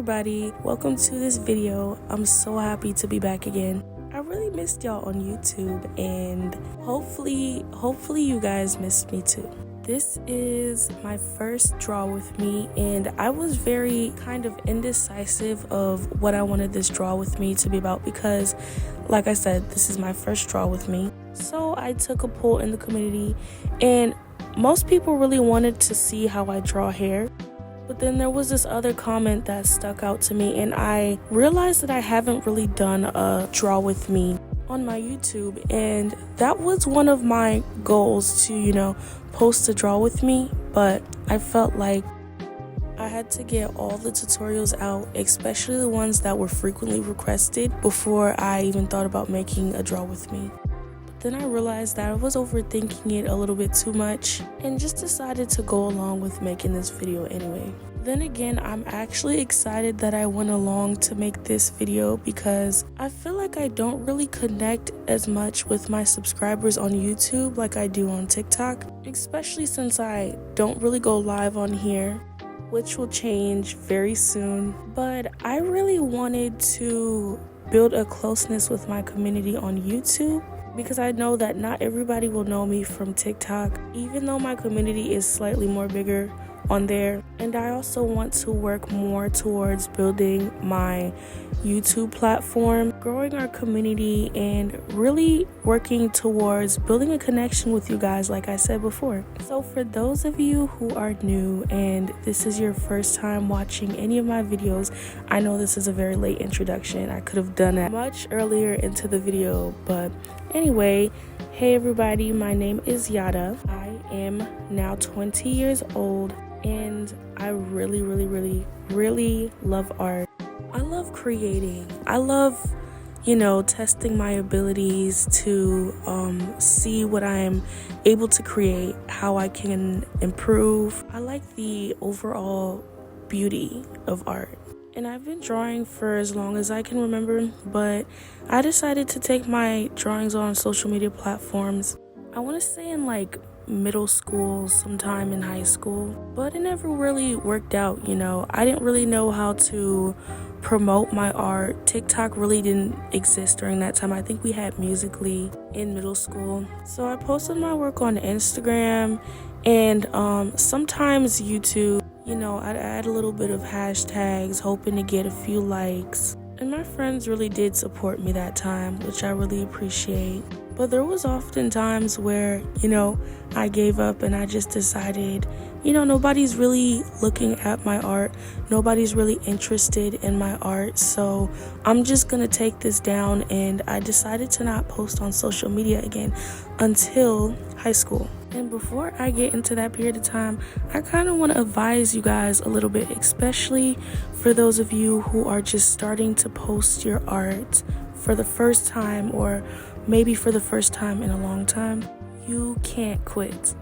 everybody, welcome to this video. I'm so happy to be back again. I really missed y'all on YouTube, and hopefully you guys missed me too. This is my first draw with me, and I was very kind of indecisive of what I wanted this draw with me to be about because, like I said, this is my first draw with me. So I took a poll in the community, and most people really wanted to see how I draw hair. But then there was this other comment that stuck out to me, and I realized that I haven't really done a draw with me on my YouTube, and that was one of my goals to, post a draw with me, but I felt like I had to get all the tutorials out, especially the ones that were frequently requested, before I even thought about making a draw with me. Then I realized that I was overthinking it a little bit too much and just decided to go along with making this video anyway. Then again, I'm actually excited that I went along to make this video because I feel like I don't really connect as much with my subscribers on YouTube like I do on TikTok, especially since I don't really go live on here, which will change very soon. But I really wanted to build a closeness with my community on YouTube, because I know that not everybody will know me from TikTok, even though my community is slightly more bigger on there. And I also want to work more towards building my YouTube platform, growing our community, and really working towards building a connection with you guys, like I said before. So for those of you who are new and this is your first time watching any of my videos, I know this is a very late introduction. I could have done it much earlier into the video, but anyway, hey everybody, my name is Yada. I am now 20 years old, and I really love art. I love creating. I love, testing my abilities to see what I'm able to create, how I can improve. I like the overall beauty of art. And I've been drawing for as long as I can remember, but I decided to take my drawings on social media platforms. I want to say in middle school, sometime in high school, but it never really worked out. I didn't really know how to promote my art. TikTok really didn't exist during that time. I think we had Musical.ly in middle school. So I posted my work on Instagram and sometimes YouTube. I'd add a little bit of hashtags, hoping to get a few likes. And my friends really did support me that time, which I really appreciate. But there was often times where, I gave up and I just decided, nobody's really looking at my art. Nobody's really interested in my art. So I'm just going to take this down, and I decided to not post on social media again until high school. And before I get into that period of time, I kind of want to advise you guys a little bit, especially for those of you who are just starting to post your art for the first time, or maybe for the first time in a long time. You can't quit.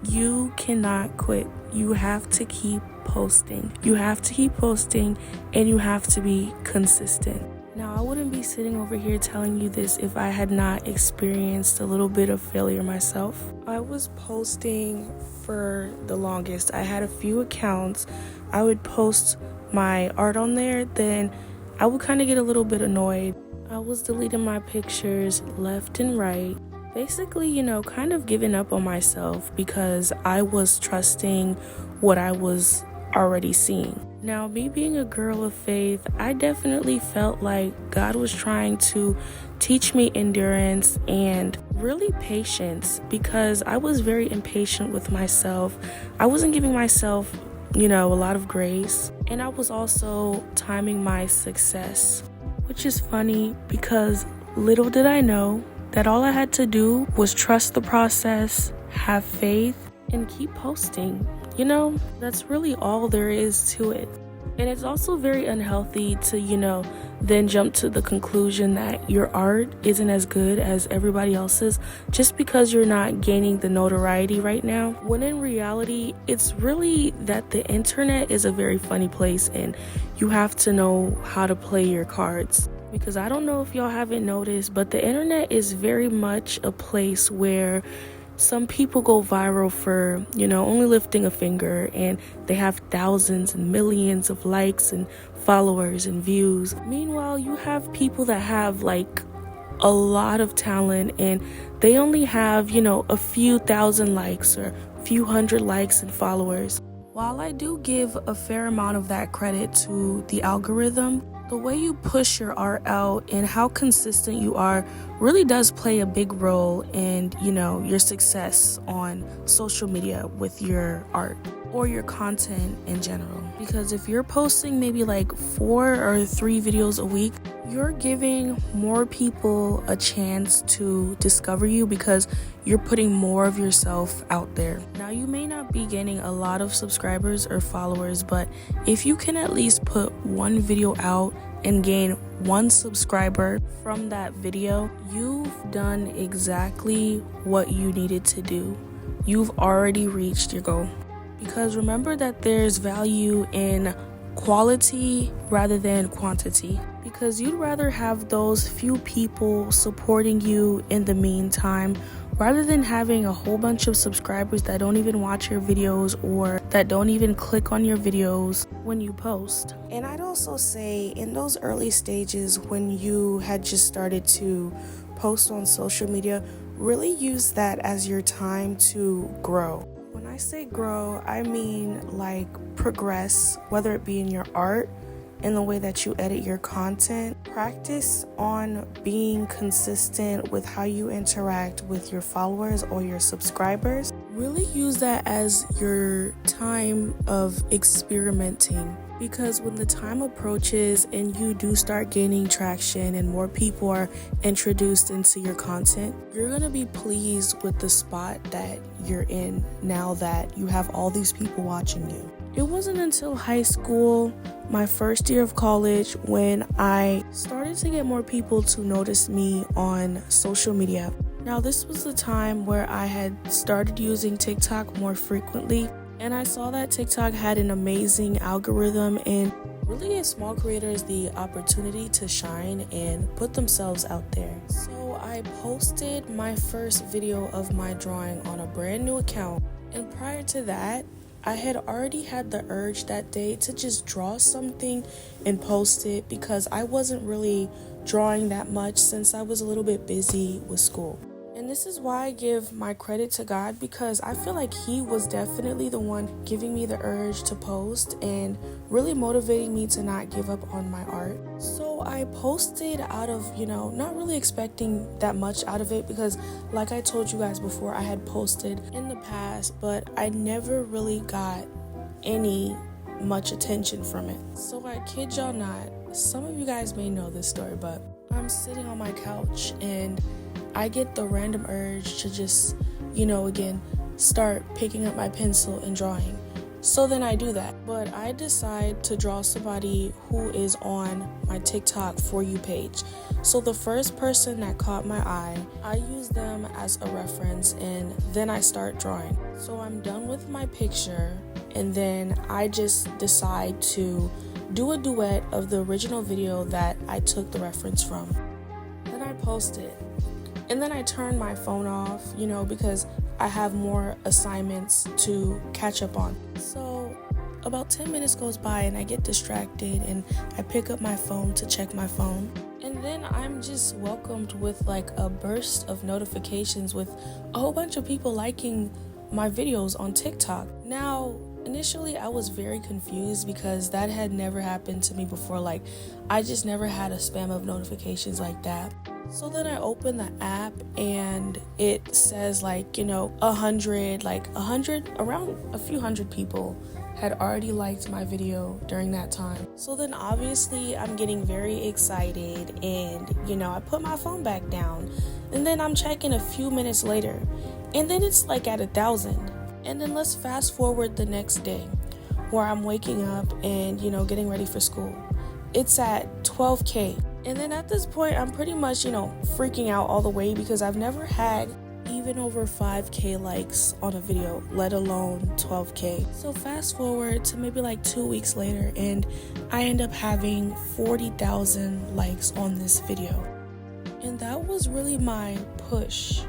You cannot quit. You have to keep posting. You have to keep posting, and you have to be consistent. Now, I wouldn't be sitting over here telling you this if I had not experienced a little bit of failure myself. I was posting for the longest. I had a few accounts. I would post my art on there, then I would kind of get a little bit annoyed. I was deleting my pictures left and right. Basically, kind of giving up on myself because I was trusting what I was already seeing. Now, me being a girl of faith, I definitely felt like God was trying to teach me endurance and really patience, because I was very impatient with myself. I wasn't giving myself, a lot of grace, and I was also timing my success, which is funny because little did I know that all I had to do was trust the process, have faith, and keep posting. That's really all there is to it. And it's also very unhealthy to, then jump to the conclusion that your art isn't as good as everybody else's just because you're not gaining the notoriety right now. When in reality, it's really that the internet is a very funny place, and you have to know how to play your cards. Because I don't know if y'all haven't noticed, but the internet is very much a place where Some people go viral for, only lifting a finger, and they have thousands and millions of likes and followers and views. Meanwhile, you have people that have like a lot of talent and they only have, a few thousand likes or a few hundred likes and followers. While I do give a fair amount of that credit to the algorithm, the way you push your art out and how consistent you are really does play a big role in, your success on social media with your art or your content in general. Because if you're posting maybe like 4 or 3 videos a week, you're giving more people a chance to discover you because you're putting more of yourself out there. Now, you may not be gaining a lot of subscribers or followers, but if you can at least put one video out and gain 1 subscriber from that video, you've done exactly what you needed to do. You've already reached your goal. Because remember that there's value in quality rather than quantity. Because you'd rather have those few people supporting you in the meantime rather than having a whole bunch of subscribers that don't even watch your videos or that don't even click on your videos when you post. And I'd also say in those early stages when you had just started to post on social media, really use that as your time to grow. When I say grow, I mean like progress, whether it be in your art, in the way that you edit your content. Practice on being consistent with how you interact with your followers or your subscribers. Really use that as your time of experimenting. Because when the time approaches and you do start gaining traction and more people are introduced into your content, you're going to be pleased with the spot that you're in now that you have all these people watching you. It wasn't until high school, my first year of college, when I started to get more people to notice me on social media. Now, this was the time where I had started using TikTok more frequently. And I saw that TikTok had an amazing algorithm and really gave small creators the opportunity to shine and put themselves out there. So I posted my first video of my drawing on a brand new account. And prior to that, I had already had the urge that day to just draw something and post it because I wasn't really drawing that much since I was a little bit busy with school. And this is why I give my credit to God, because I feel like He was definitely the one giving me the urge to post and really motivating me to not give up on my art. So I posted out of, not really expecting that much out of it because like I told you guys before, I had posted in the past, but I never really got any much attention from it. So I kid y'all not, some of you guys may know this story, but I'm sitting on my couch and I get the random urge to just, again, start picking up my pencil and drawing. So then I do that. But I decide to draw somebody who is on my TikTok For You page. So the first person that caught my eye, I use them as a reference and then I start drawing. So I'm done with my picture and then I just decide to do a duet of the original video that I took the reference from. Then I post it. And then I turn my phone off, because I have more assignments to catch up on. So about 10 minutes goes by and I get distracted and I pick up my phone to check my phone. And then I'm just welcomed with like a burst of notifications with a whole bunch of people liking my videos on TikTok. Now, initially I was very confused because that had never happened to me before. Like, I just never had a spam of notifications like that. So then I open the app and it says around a few hundred people had already liked my video during that time. So then obviously I'm getting very excited and, I put my phone back down and then I'm checking a few minutes later and then it's like at 1,000. And then let's fast forward the next day where I'm waking up and, getting ready for school. It's at 12K. And then at this point, I'm pretty much, freaking out all the way because I've never had even over 5K likes on a video, let alone 12K. So fast forward to maybe 2 weeks later, and I end up having 40,000 likes on this video. And that was really my push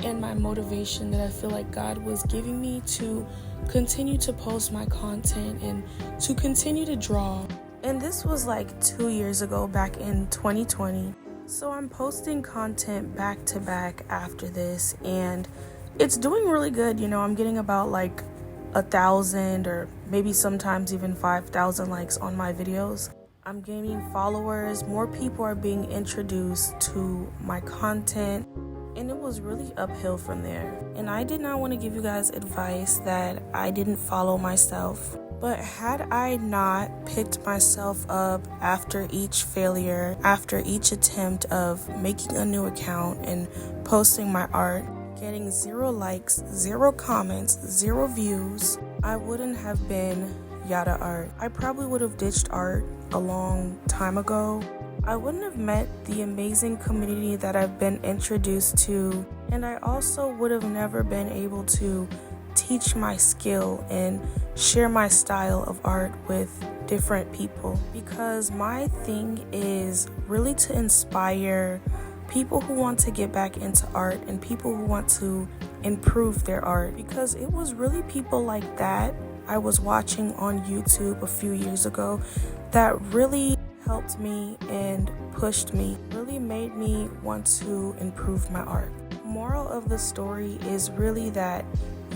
and my motivation that I feel like God was giving me to continue to post my content and to continue to draw. And this was like 2 years ago, back in 2020. So I'm posting content back to back after this, and it's doing really good. You know, I'm getting about like 1,000 or maybe sometimes even 5,000 likes on my videos. I'm gaining followers, more people are being introduced to my content, and it was really uphill from there. And I did not want to give you guys advice that I didn't follow myself, but had I not picked myself up after each failure, after each attempt of making a new account and posting my art, getting 0 likes, 0 comments, 0 views, I wouldn't have been Yada Art. I probably would have ditched art a long time ago. I wouldn't have met the amazing community that I've been introduced to, and I also would have never been able to teach my skill and share my style of art with different people, because my thing is really to inspire people who want to get back into art and people who want to improve their art, because it was really people like that I was watching on YouTube a few years ago that really helped me and pushed me, really made me want to improve my art. Moral of the story is really that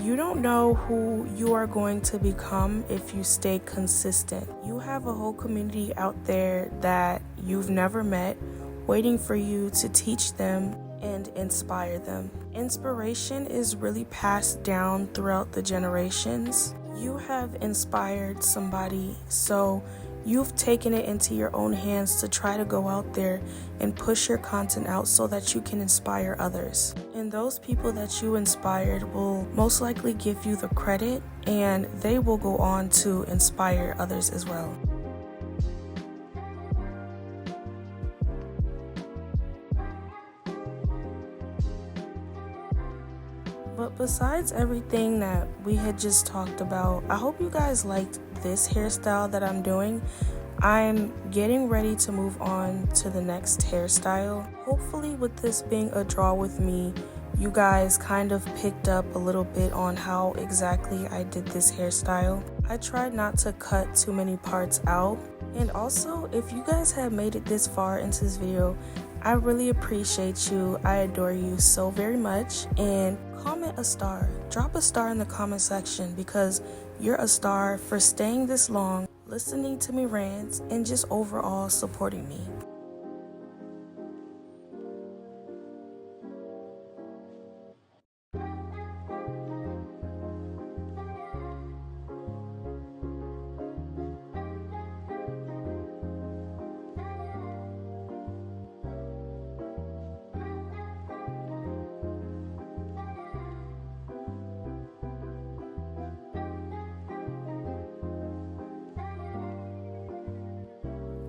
you don't know who you are going to become if you stay consistent. You have a whole community out there that you've never met waiting for you to teach them and inspire them. Inspiration is really passed down throughout the generations. You have inspired somebody, so you've taken it into your own hands to try to go out there and push your content out so that you can inspire others. And those people that you inspired will most likely give you the credit, and they will go on to inspire others as well. But besides everything that we had just talked about, I hope you guys liked this hairstyle that I'm doing. I'm getting ready to move on to the next hairstyle. Hopefully with this being a draw with me, you guys kind of picked up a little bit on how exactly I did this hairstyle. I tried not to cut too many parts out. And also, if you guys have made it this far into this video, I really appreciate you. I adore you so very much. And comment a star. Drop a star in the comment section, because you're a star for staying this long, listening to me rant, and just overall supporting me.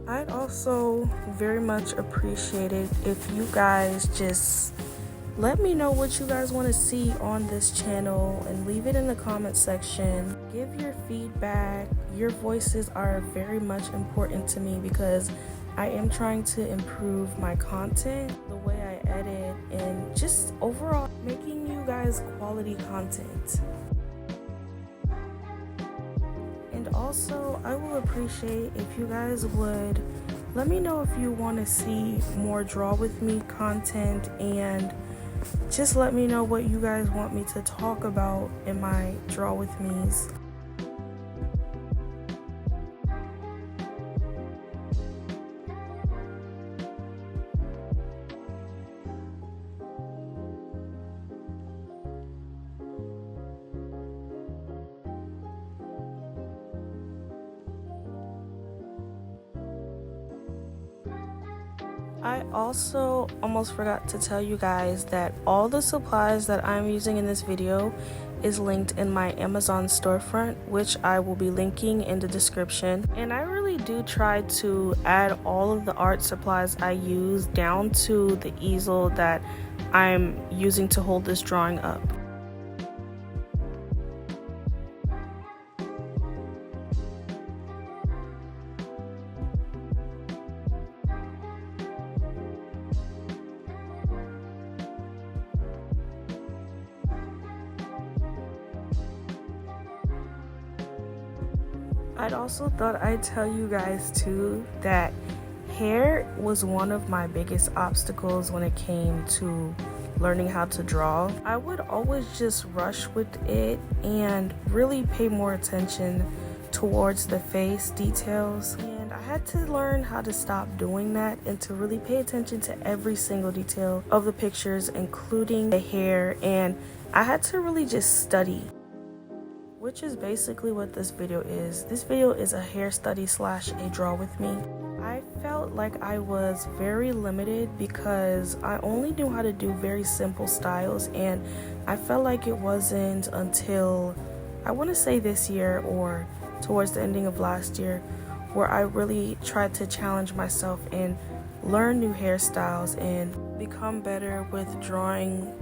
I'd also very much appreciate it if you guys just let me know what you guys want to see on this channel and leave it in the comment section. Give your feedback. Your voices are very much important to me, because I am trying to improve my content, the way I edit, and just overall making you guys quality content. And also, I will appreciate if you guys would let me know if you want to see more Draw With Me content, and just let me know what you guys want me to talk about in my Draw With Me's. I also almost forgot to tell you guys that all the supplies that I'm using in this video is linked in my Amazon storefront, which I will be linking in the description. And I really do try to add all of the art supplies I use down to the easel that I'm using to hold this drawing up. I'd also thought I'd tell you guys too that hair was one of my biggest obstacles when it came to learning how to draw. I would always just rush with it and really pay more attention towards the face details, and I had to learn how to stop doing that and to really pay attention to every single detail of the pictures, including the hair, and I had to really just study, which is basically what this video is. This video is a hair study slash a draw with me. I felt like I was very limited because I only knew how to do very simple styles, and I felt like it wasn't until I want to say this year or towards the ending of last year where I really tried to challenge myself and learn new hairstyles and become better with drawing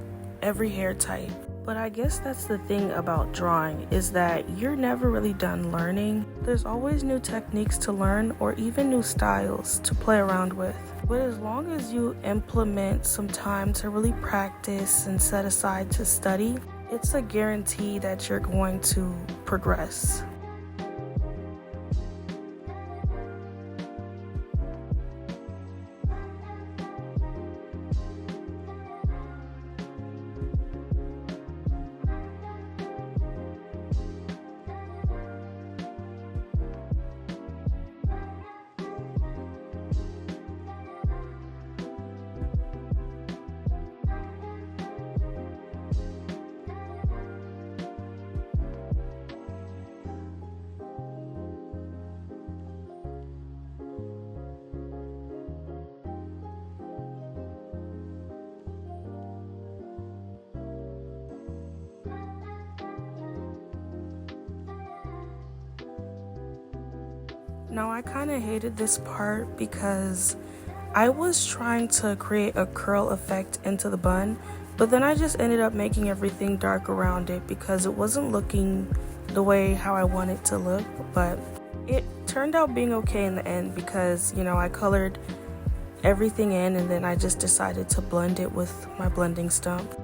every hair type. But I guess that's the thing about drawing, is that you're never really done learning. There's always new techniques to learn or even new styles to play around with. But as long as you implement some time to really practice and set aside to study, it's a guarantee that you're going to progress. Now, I kind of hated this part because I was trying to create a curl effect into the bun, but then I just ended up making everything dark around it because it wasn't looking the way how I wanted it to look. But it turned out being okay in the end because, you know, I colored everything in and then I just decided to blend it with my blending stump.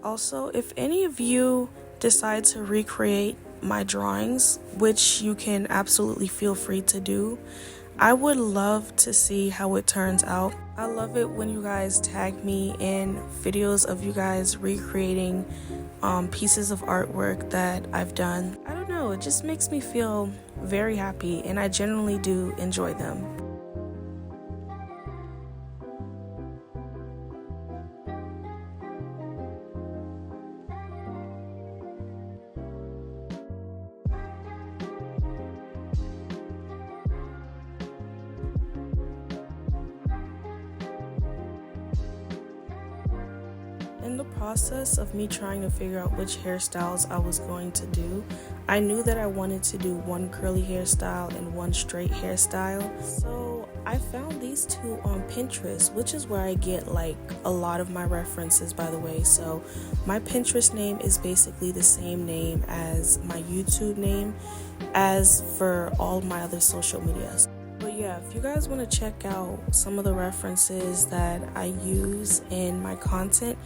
Also, if any of you decide to recreate my drawings, which you can absolutely feel free to do, I would love to see how it turns out. I love it when you guys tag me in videos of you guys recreating pieces of artwork that I've done. I don't know, it just makes me feel very happy, and I genuinely do enjoy them. In the process of me trying to figure out which hairstyles I was going to do, I knew that I wanted to do one curly hairstyle and one straight hairstyle. So I found these two on Pinterest, which is where I get like a lot of my references, by the way. So my Pinterest name is basically the same name as my YouTube name as for all my other social medias. But yeah, if you guys want to check out some of the references that I use in my content,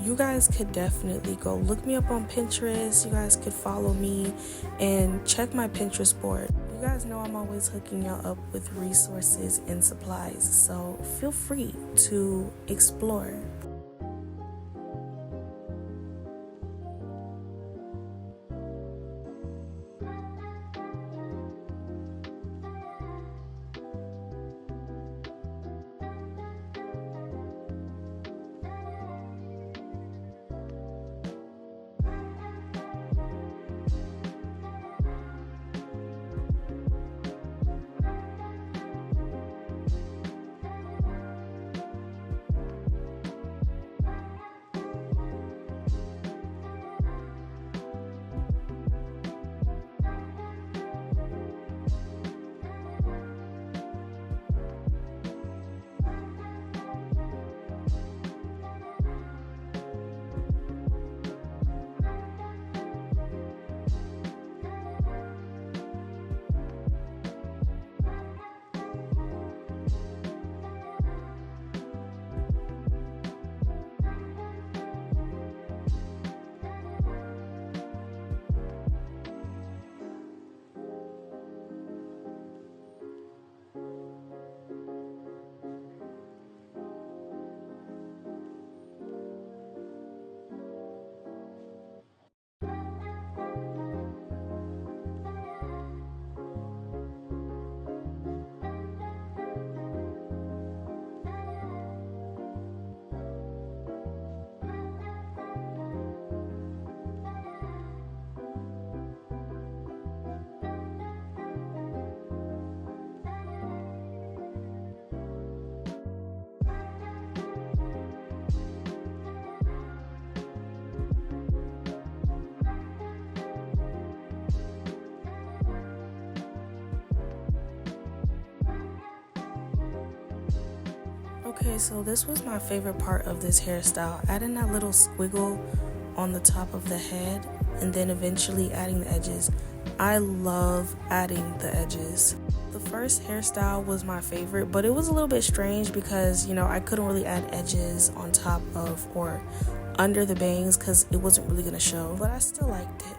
you guys could definitely go look me up on Pinterest. You guys could follow me and check my Pinterest board. You guys know I'm always hooking y'all up with resources and supplies, so feel free to explore. Okay, so this was my favorite part of this hairstyle, adding that little squiggle on the top of the head and then eventually adding the edges. I love adding the edges. The first hairstyle was my favorite, but it was a little bit strange because, you know, I couldn't really add edges on top of or under the bangs because it wasn't really gonna show, but I still liked it.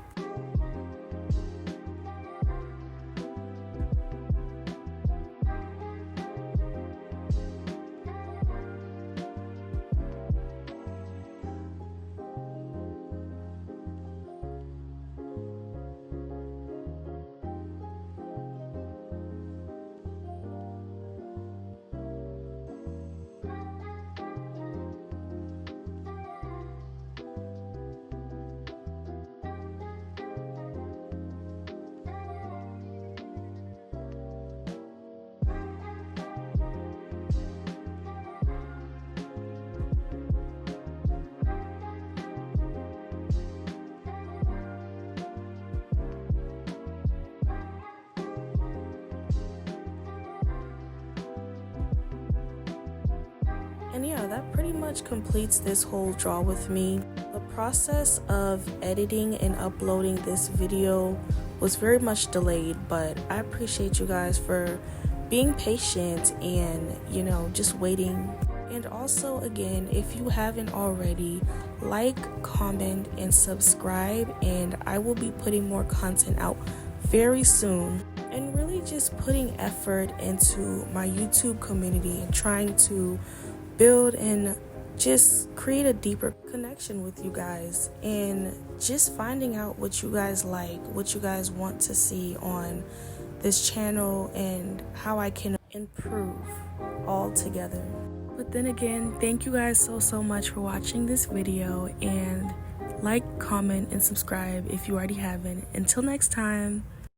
And yeah, that pretty much completes this whole draw with me. The process of editing and uploading this video was very much delayed, but I appreciate you guys for being patient and, you know, just waiting. And also, again, if you haven't already, like, comment, and subscribe, and I will be putting more content out very soon. And really just putting effort into my YouTube community and trying to build and just create a deeper connection with you guys, and just finding out what you guys like, what you guys want to see on this channel, and how I can improve all together. But then again, thank you guys so much for watching this video, and like, comment, and subscribe if you already haven't. Until next time.